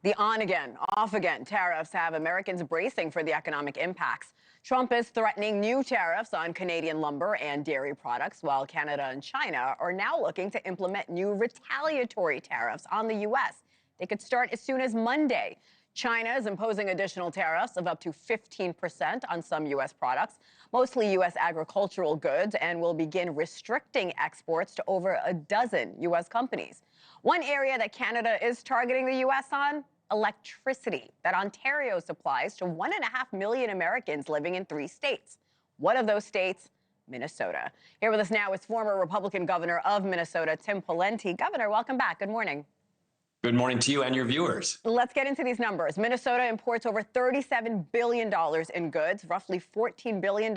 The on again, off again tariffs have Americans bracing for the economic impacts. Trump is threatening new tariffs on Canadian lumber and dairy products, while Canada and China are now looking to implement new retaliatory tariffs on the U.S. They could start as soon as Monday. China is imposing additional tariffs of up to 15% on some U.S. products, mostly U.S. agricultural goods, and will begin restricting exports to over a dozen U.S. companies. One area that Canada is targeting the U.S. on: electricity that Ontario supplies to 1.5 million Americans living in 3 states. One of those states, Minnesota. Here with us now is former Republican governor of Minnesota, Tim Pawlenty. Governor, welcome back. Good morning. Good morning to you and your viewers. Let's get into these numbers. Minnesota imports over $37 billion in goods, roughly $14 billion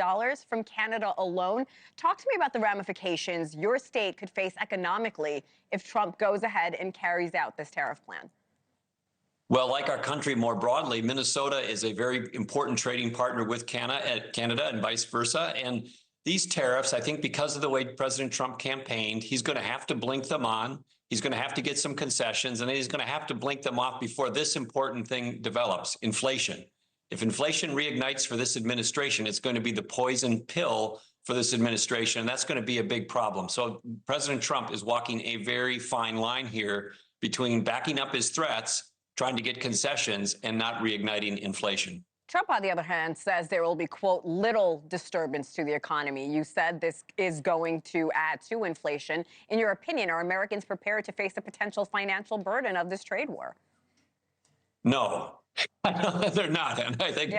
from Canada alone. Talk to me about the ramifications your state could face economically if Trump goes ahead and carries out this tariff plan. Well, like our country more broadly, Minnesota is a very important trading partner with Canada and vice versa. And these tariffs, I think because of the way President Trump campaigned, he's going to have to blink them on. He's going to have to get some concessions, and then he's going to have to blink them off before this important thing develops: inflation. If inflation reignites for this administration, it's going to be the poison pill for this administration, and that's going to be a big problem. So President Trump is walking a very fine line here between backing up his threats, trying to get concessions, and not reigniting inflation. Trump, on the other hand, says there will be, quote, little disturbance to the economy. You said this is going to add to inflation. In your opinion, are Americans prepared to face the potential financial burden of this trade war? No, they're not. And I think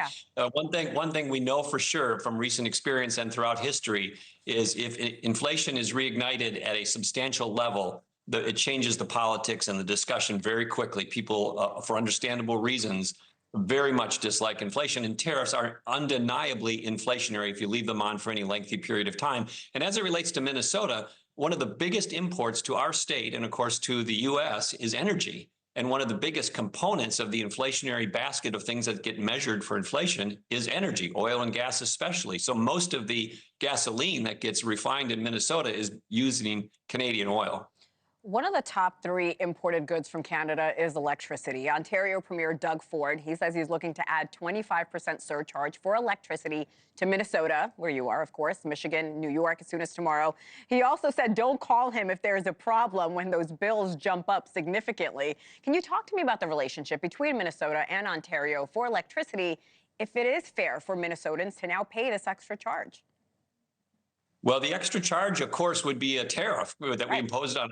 one thing we know for sure from recent experience and throughout history is if inflation is reignited at a substantial level, it changes the politics and the discussion very quickly. People, for understandable reasons, very much dislike inflation, and tariffs are undeniably inflationary if you leave them on for any lengthy period of time. And as it relates to Minnesota, one of the biggest imports to our state and, of course, to the U.S. is energy. And one of the biggest components of the inflationary basket of things that get measured for inflation is energy, oil and gas especially. So most of the gasoline that gets refined in Minnesota is using Canadian oil. One of the top 3 imported goods from Canada is electricity. Ontario Premier Doug Ford, he says he's looking to add 25% surcharge for electricity to Minnesota, where you are, of course, Michigan, New York, as soon as tomorrow. He also said don't call him if there's a problem when those bills jump up significantly. Can you talk to me about the relationship between Minnesota and Ontario for electricity, if it is fair for Minnesotans to now pay this extra charge? Well, the extra charge, of course, would be a tariff that we imposed on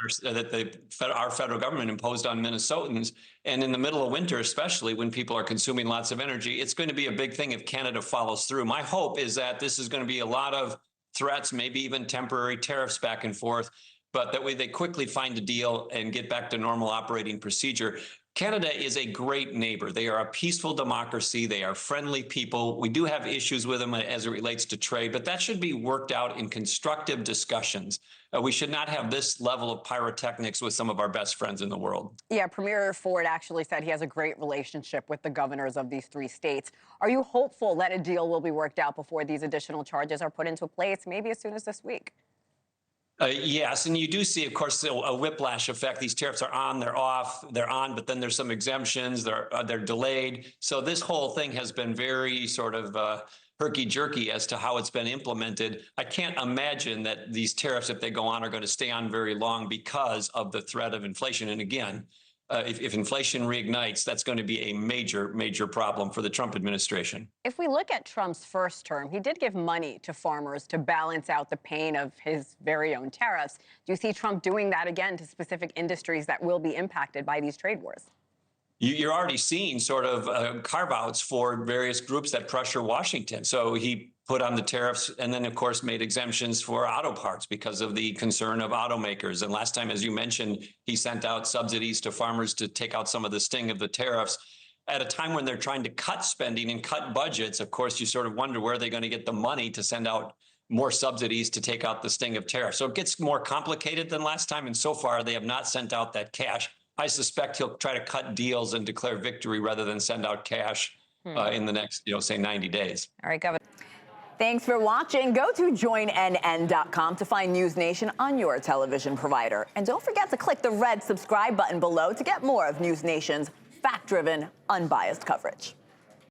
our federal government imposed on Minnesotans. And in the middle of winter, especially when people are consuming lots of energy, it's going to be a big thing if Canada follows through. My hope is that this is going to be a lot of threats, maybe even temporary tariffs back and forth, but that way they quickly find a deal and get back to normal operating procedure. Canada is a great neighbor. They are a peaceful democracy. They are friendly people. We do have issues with them as it relates to trade, but that should be worked out in constructive discussions. We should not have this level of pyrotechnics with some of our best friends in the world. Yeah, Premier Ford actually said he has a great relationship with the governors of these 3 states. Are you hopeful that a deal will be worked out before these additional charges are put into place, maybe as soon as this week? Yes, and you do see, of course, a whiplash effect. These tariffs are on, they're off, they're on, but then there's some exemptions, they're delayed. So this whole thing has been very sort of herky-jerky as to how it's been implemented. I can't imagine that these tariffs, if they go on, are going to stay on very long because of the threat of inflation. And again, if inflation reignites, that's going to be a major, major problem for the Trump administration. If we look at Trump's first term, he did give money to farmers to balance out the pain of his very own tariffs. Do you see Trump doing that again to specific industries that will be impacted by these trade wars? You're already seeing sort of carve-outs for various groups that pressure Washington. So he put on the tariffs and then, of course, made exemptions for auto parts because of the concern of automakers. And last time, as you mentioned, he sent out subsidies to farmers to take out some of the sting of the tariffs. At a time when they're trying to cut spending and cut budgets, of course, you sort of wonder where they're going to get the money to send out more subsidies to take out the sting of tariffs. So it gets more complicated than last time. And so far, they have not sent out that cash. I suspect he'll try to cut deals and declare victory rather than send out cash in the next, say 90 days. All right, Governor. Thanks for watching. Go to joinnn.com to find NewsNation on your television provider. And don't forget to click the red subscribe button below to get more of NewsNation's fact-driven, unbiased coverage.